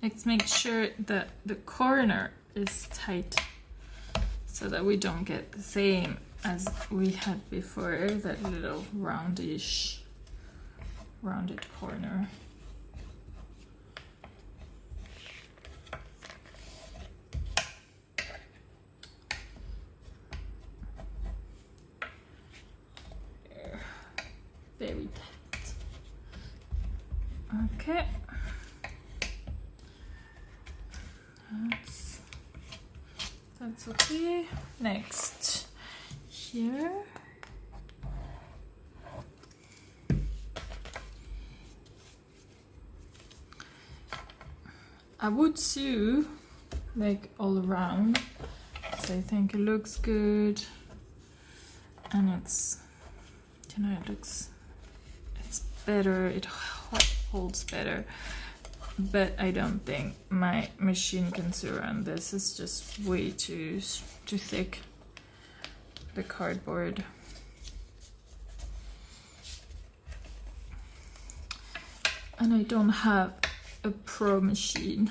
let's make sure that the corner is tight so that we don't get the same as we had before, that little rounded corner. There. Very tight. Okay. That's okay. Next, here. I would sew like all around, so I think it looks good, and it's, you know, it's better, it holds better. But I don't think my machine can sew around this. It's just way too thick, the cardboard. And I don't have a pro machine.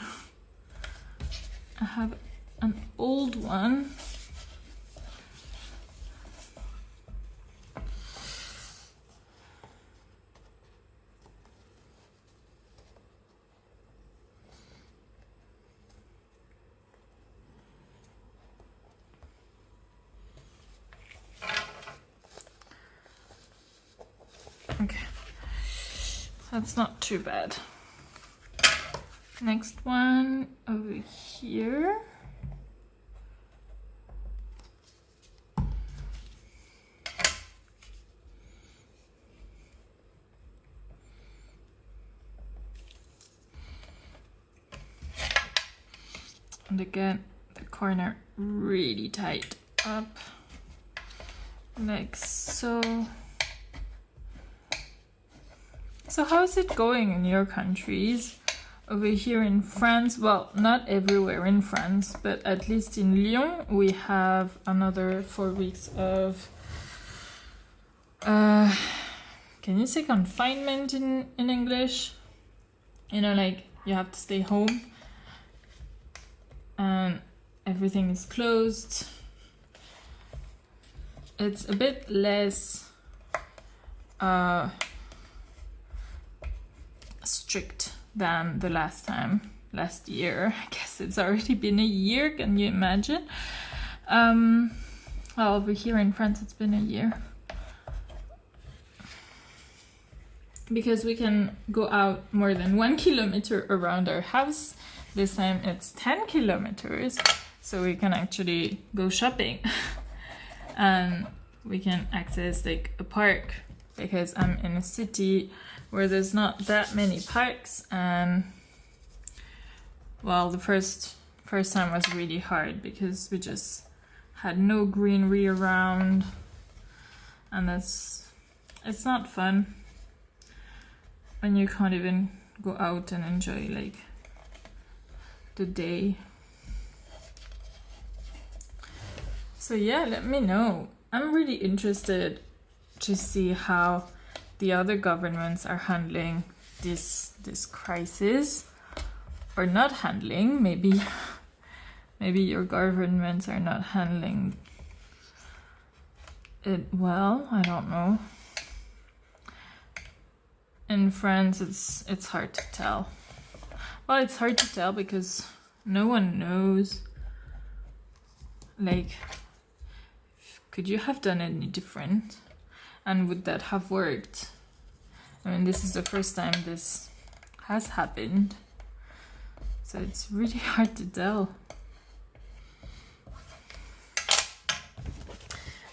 I have an old one. Okay, that's not too bad. Next one over here. And again, the corner really tight up, like so. So how is it going in your countries? Over here in France, well, not everywhere in France, but at least in Lyon, we have another 4 weeks of, can you say confinement in English? You know, like you have to stay home and everything is closed. It's a bit less strict than the last year. I guess it's already been a year, can you imagine? Well, over here in France it's been a year. Because we can go out more than 1 kilometer around our house. This time it's 10 kilometers, so we can actually go shopping. And we can access like a park, because I'm in a city where there's not that many parks, and well, the first time was really hard because we just had no greenery around, and it's not fun when you can't even go out and enjoy like the day. So yeah, let me know. I'm really interested to see how the other governments are handling this crisis, or not handling. Maybe your governments are not handling it well. I don't know. In France, it's hard to tell. Well, it's hard to tell because no one knows. Like, could you have done any different? And would that have worked? I mean, this is the first time this has happened, so it's really hard to tell.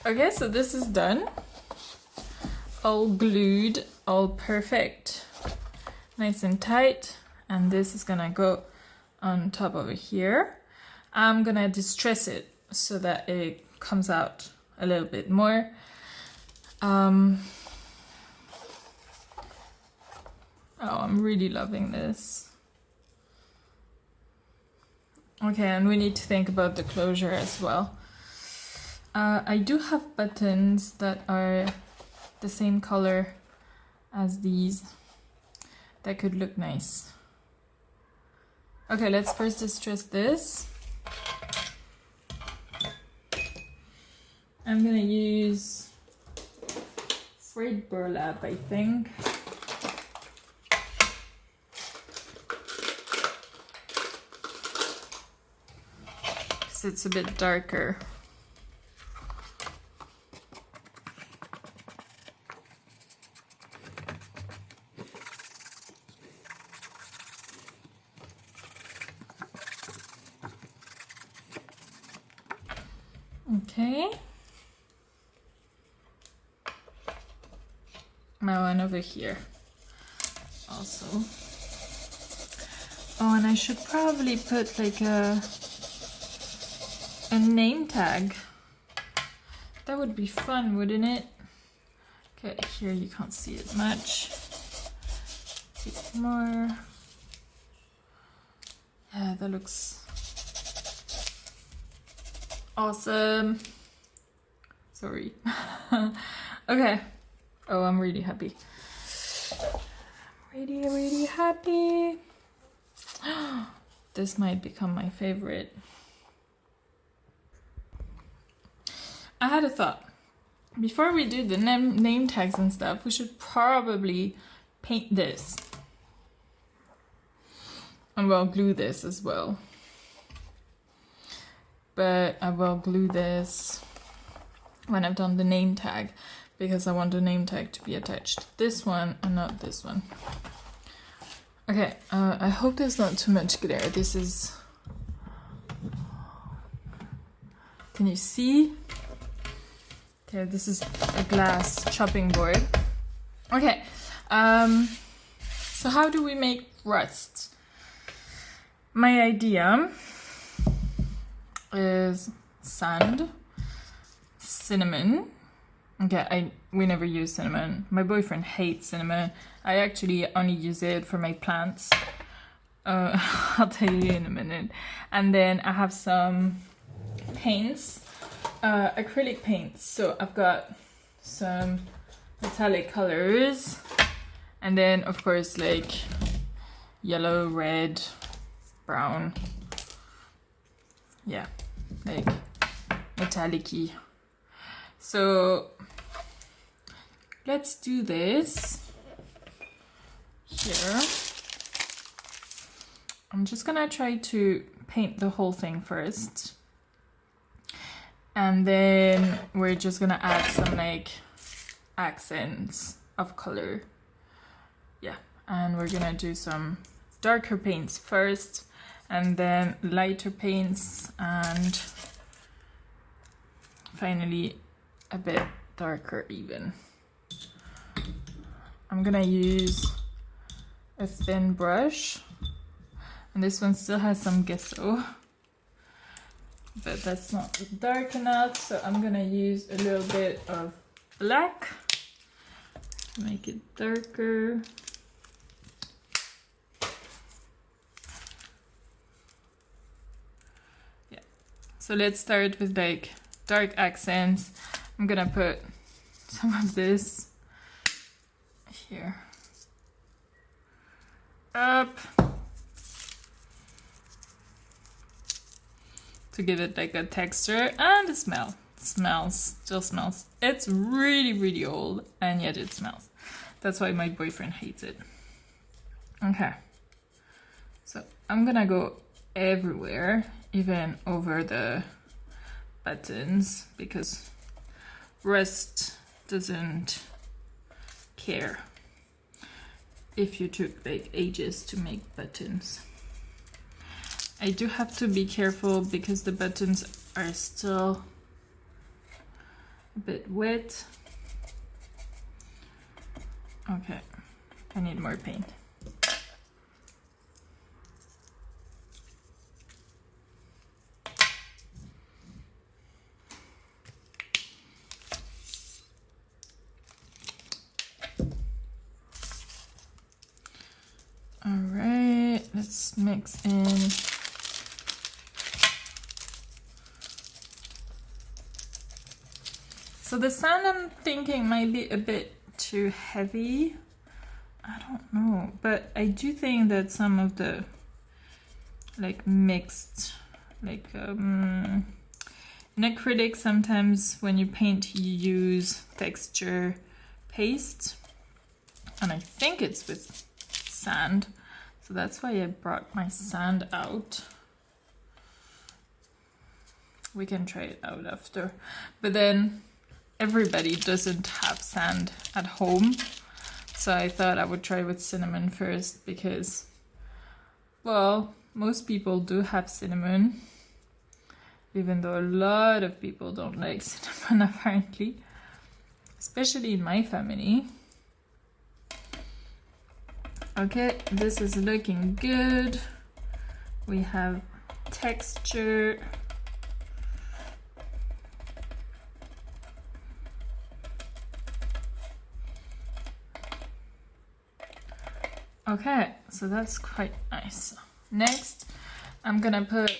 Okay, so this is done. All glued, all perfect. Nice and tight. And this is gonna go on top over here. I'm gonna distress it so that it comes out a little bit more. Oh, I'm really loving this. Okay, and we need to think about the closure as well. I do have buttons that are the same color as these. That could look nice. Okay, let's first distress this. I'm gonna use frayed burlap, I think. Because it's a bit darker. Okay. My one over here also. Oh, and I should probably put like a name tag. That would be fun, wouldn't it? Okay, here you can't see it much. A bit more. Yeah, that looks awesome. Sorry. Okay. Oh, I'm really happy. Really happy. This might become my favorite. I had a thought. Before we do the name tags and stuff, we should probably paint this. And we'll glue this as well. But I will glue this when I've done the name tag, because I want the name tag to be attached to this one and not this one. Okay, I hope there's not too much glare. This is... Can you see? Okay, this is a glass chopping board. Okay, so how do we make rust? My idea is sand, cinnamon. Okay, we never use cinnamon. My boyfriend hates cinnamon. I actually only use it for my plants. I'll tell you in a minute. And then I have some paints, acrylic paints. So I've got some metallic colors, and then of course like yellow, red, brown. Yeah, like metallic-y. So let's do this here. I'm just gonna try to paint the whole thing first, and then we're just gonna add some like accents of color. Yeah, and we're gonna do some darker paints first, and then lighter paints, and finally a bit darker even. I'm gonna use a thin brush, and this one still has some gesso, but that's not dark enough, so I'm gonna use a little bit of black to make it darker. Yeah, so let's start with like dark accents. I'm gonna put some of this here up to give it like a texture, and the smell. Still smells. It's really old, and yet it smells. That's why my boyfriend hates it. Okay, so I'm gonna go everywhere, even over the buttons, because rust doesn't care if you took like ages to make buttons. I do have to be careful because the buttons are still a bit wet. Okay, I need more paint. All right, let's mix in. So the sand, I'm thinking, might be a bit too heavy. I don't know, but I do think that some of the like mixed, like in acrylic sometimes when you paint you use texture paste, and I think it's with sand, so that's why I brought my sand out. We can try it out after, but then everybody doesn't have sand at home, so I thought I would try with cinnamon first because, well, most people do have cinnamon, even though a lot of people don't like cinnamon apparently, especially in my family. Okay, this is looking good. We have texture. Okay, so that's quite nice. Next, I'm gonna put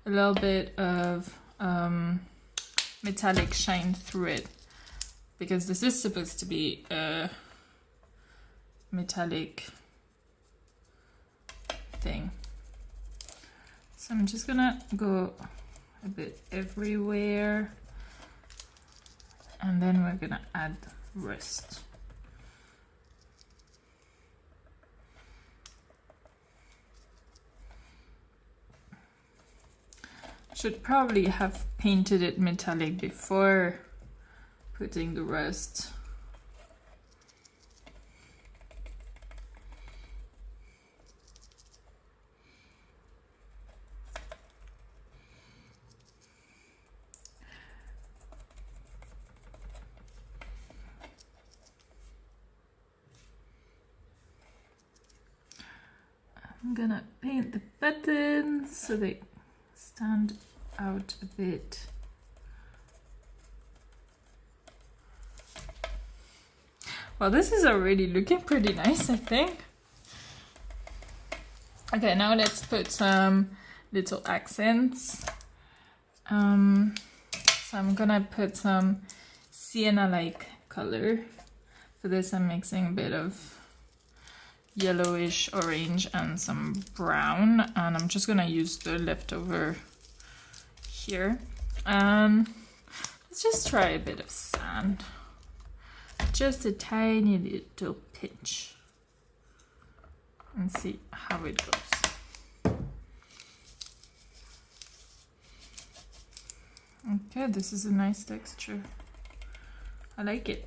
a little bit of metallic shine through it, because this is supposed to be a metallic thing. So I'm just gonna go a bit everywhere, and then we're gonna add rust. Should probably have painted it metallic before putting the rust. I'm gonna paint the buttons so they stand out a bit. Well, this is already looking pretty nice, I think. Okay, now let's put some little accents. So I'm gonna put some sienna-like color. For this I'm mixing a bit of yellowish orange and some brown, and I'm just gonna use the leftover here. Let's just try a bit of sand, just a tiny little pinch, and see how it goes. Okay, this is a nice texture. I like it.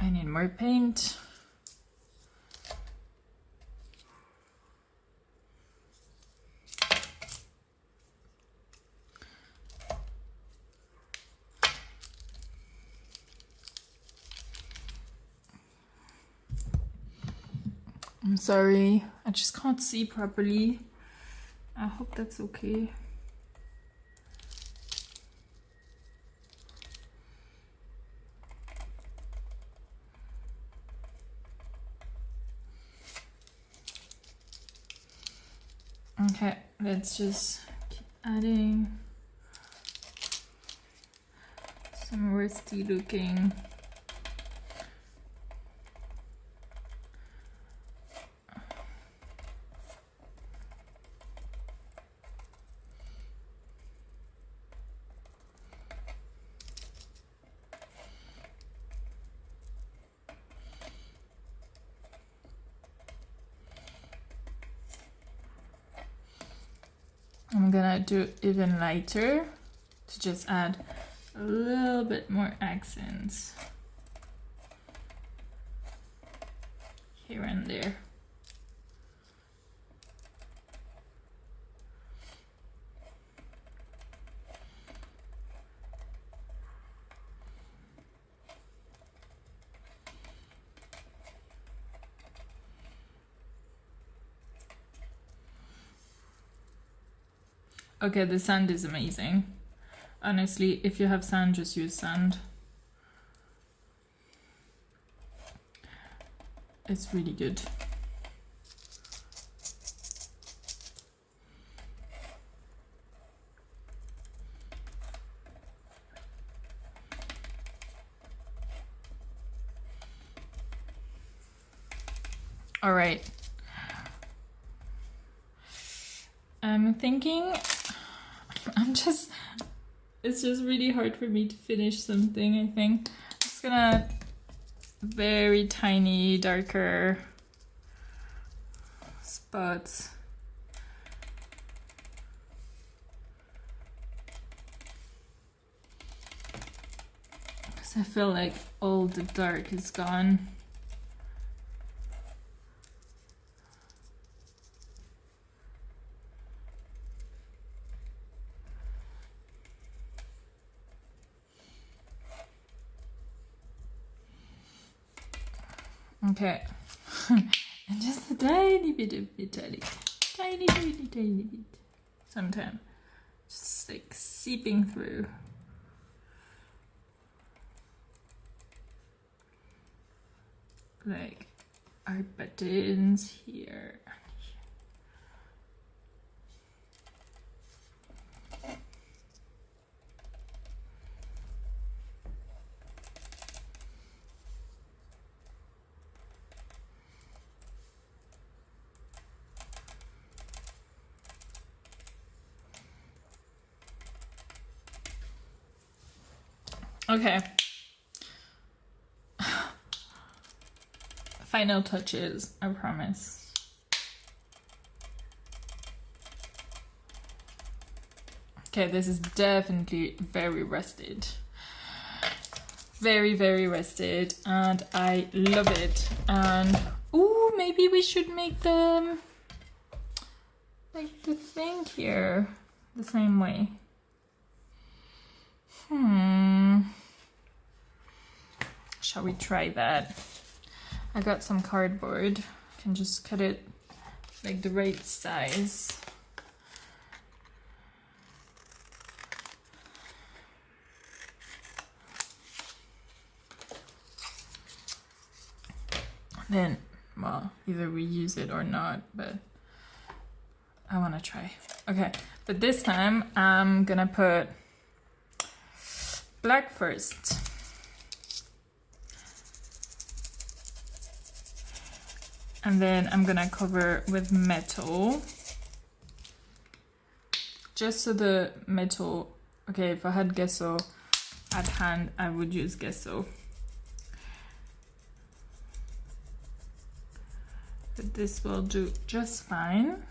I need more paint. I'm sorry, I just can't see properly. I hope that's okay. Okay, let's just keep adding some rusty looking. I'm gonna do even lighter to just add a little bit more accents here and there. Okay, the sand is amazing. Honestly, if you have sand, just use sand. It's really good. All right. I'm thinking, it's just really hard for me to finish something, I think. I'm just gonna very tiny, darker spots. Because I feel like all the dark is gone. Okay, and just a tiny bit of metallic, tiny bit. Sometimes, just like seeping through. Like our buttons here. Okay. Final touches, I promise. Okay, this is definitely very rusted. Very, very rusted, and I love it. And ooh, maybe we should make them like the thing here the same way. Shall we try that? I got some cardboard. I can just cut it like the right size. Then, well, either we use it or not, but I want to try. Okay, but this time I'm gonna put black first. And then I'm gonna cover with metal. Just so the metal, okay, if I had gesso at hand, I would use gesso. But this will do just fine.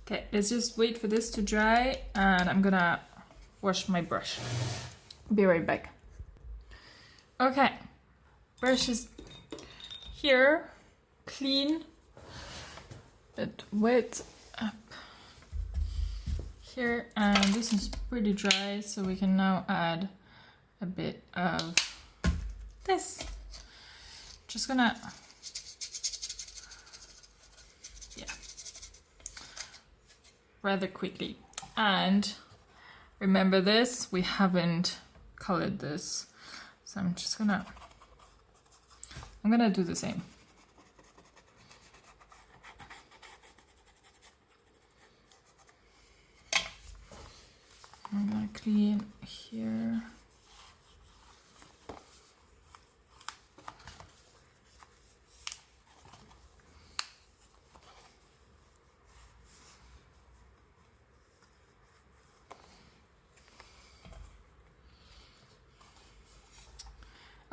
Okay, let's just wait for this to dry, and I'm gonna wash my brush. Be right back. Okay, brush is here, clean, but wet up here, and this is pretty dry, so we can now add a bit of this. Just gonna, rather quickly. And remember this, we haven't colored this, so I'm gonna do the same. I'm gonna clean here.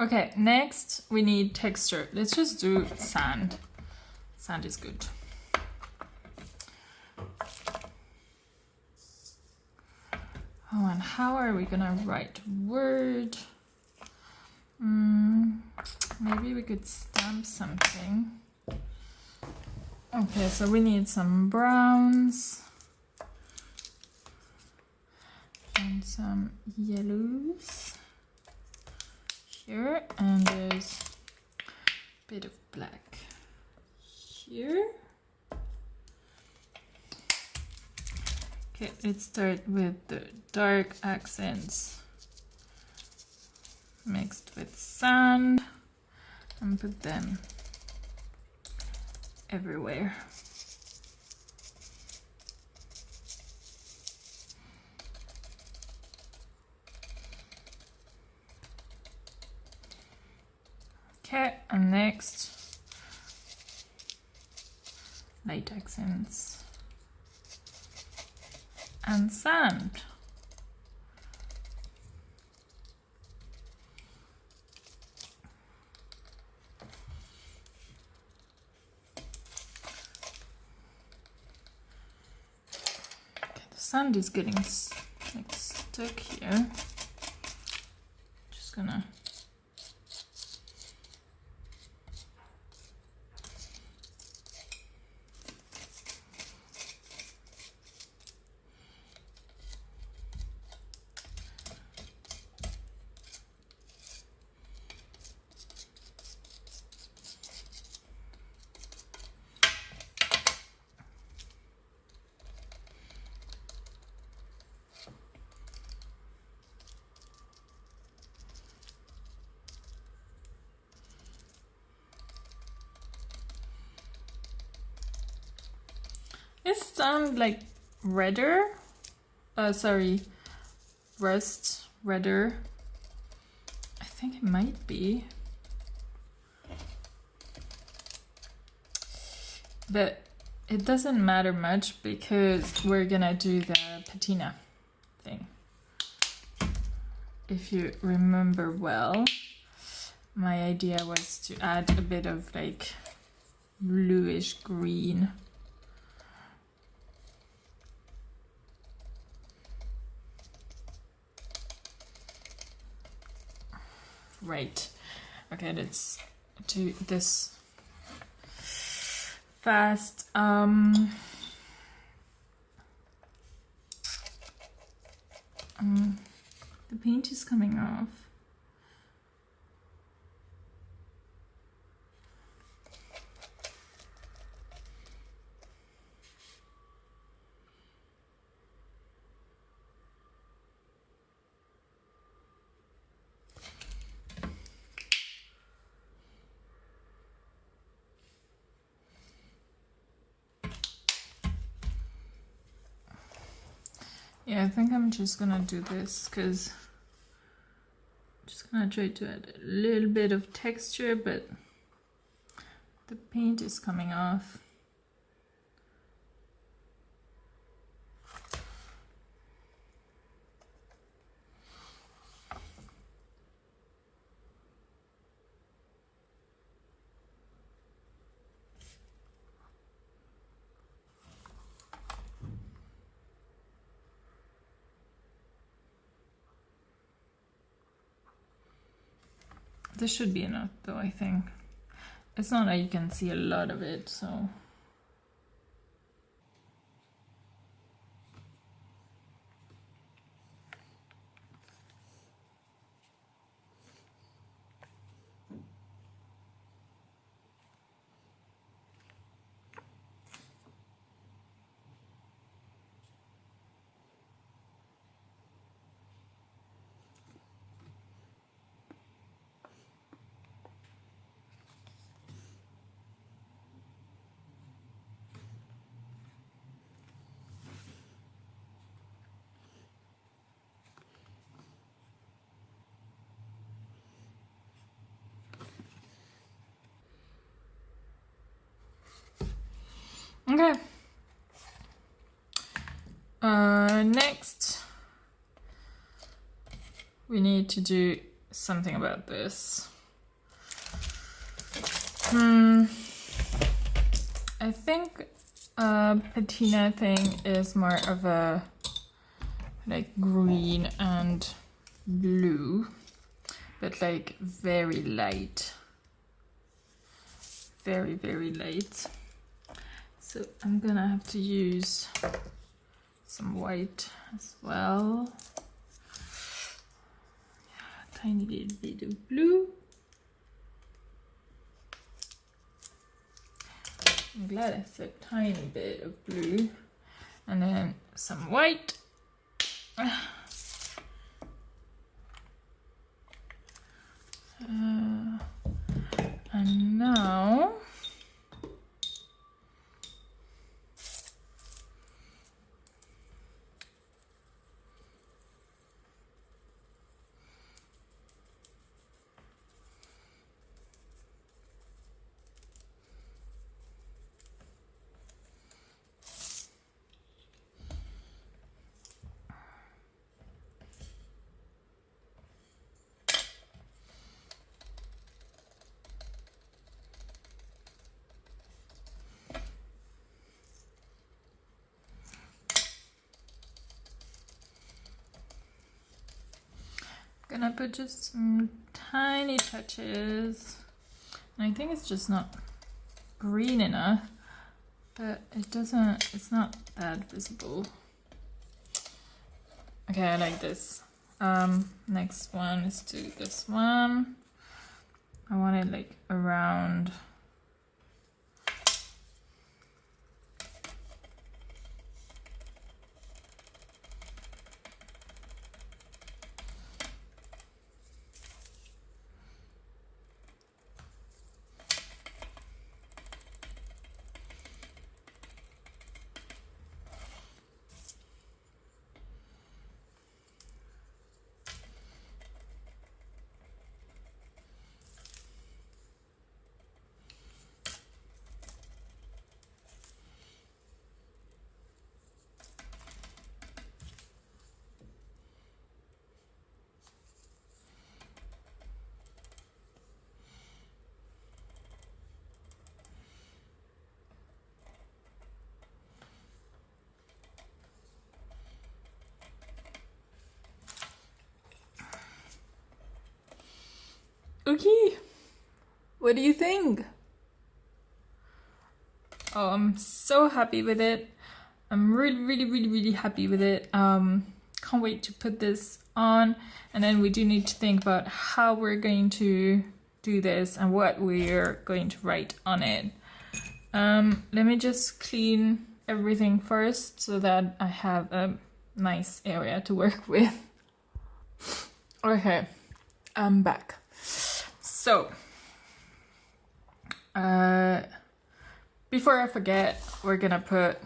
Okay, next we need texture. Let's just do sand. Sand is good. Oh, and how are we gonna write word? Maybe we could stamp something. Okay, so we need some browns and some yellows here, and there's a bit of black here. Okay, let's start with the dark accents mixed with sand and put them everywhere. Okay, and next, latex inks and sand. Okay, the sand is getting like stuck here. Just gonna Is sand like redder? Sorry, rust redder. I think it might be. But it doesn't matter much because we're gonna do the patina thing. If you remember well, my idea was to add a bit of like bluish green. Right. Okay, let's do this fast. The paint is coming off. Yeah, I think I'm just gonna do this because I'm just gonna try to add a little bit of texture, but the paint is coming off. This should be enough though, I think. It's not like you can see a lot of it, so. Okay. Next, we need to do something about this. I think patina thing is more of a like green and blue, but like very light. Very, very light. So I'm gonna have to use some white as well. Tiny little bit of blue. I'm glad I said tiny bit of blue. And then some white. And now gonna put just some tiny touches. And I think it's just not green enough, but it's not that visible. Okay, I like this. Next one is to this one. I want it like around. Okay, what do you think? Oh, I'm so happy with it. I'm really happy with it. Can't wait to put this on. And then we do need to think about how we're going to do this and what we're going to write on it. Let me just clean everything first so that I have a nice area to work with. Okay, I'm back. So, before I forget, we're gonna put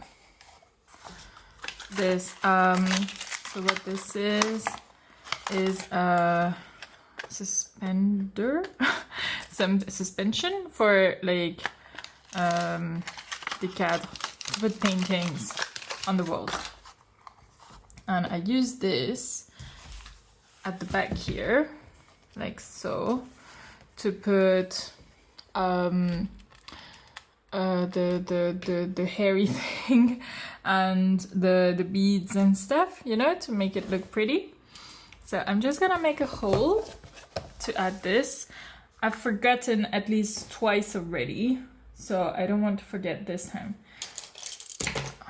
this, so what this is a suspender, some suspension for like the cadre, with paintings on the wall. And I use this at the back here, like so, to put the hairy thing and the beads and stuff, you know, to make it look pretty. So I'm just gonna make a hole to add this. I've forgotten at least twice already, so I don't want to forget this time.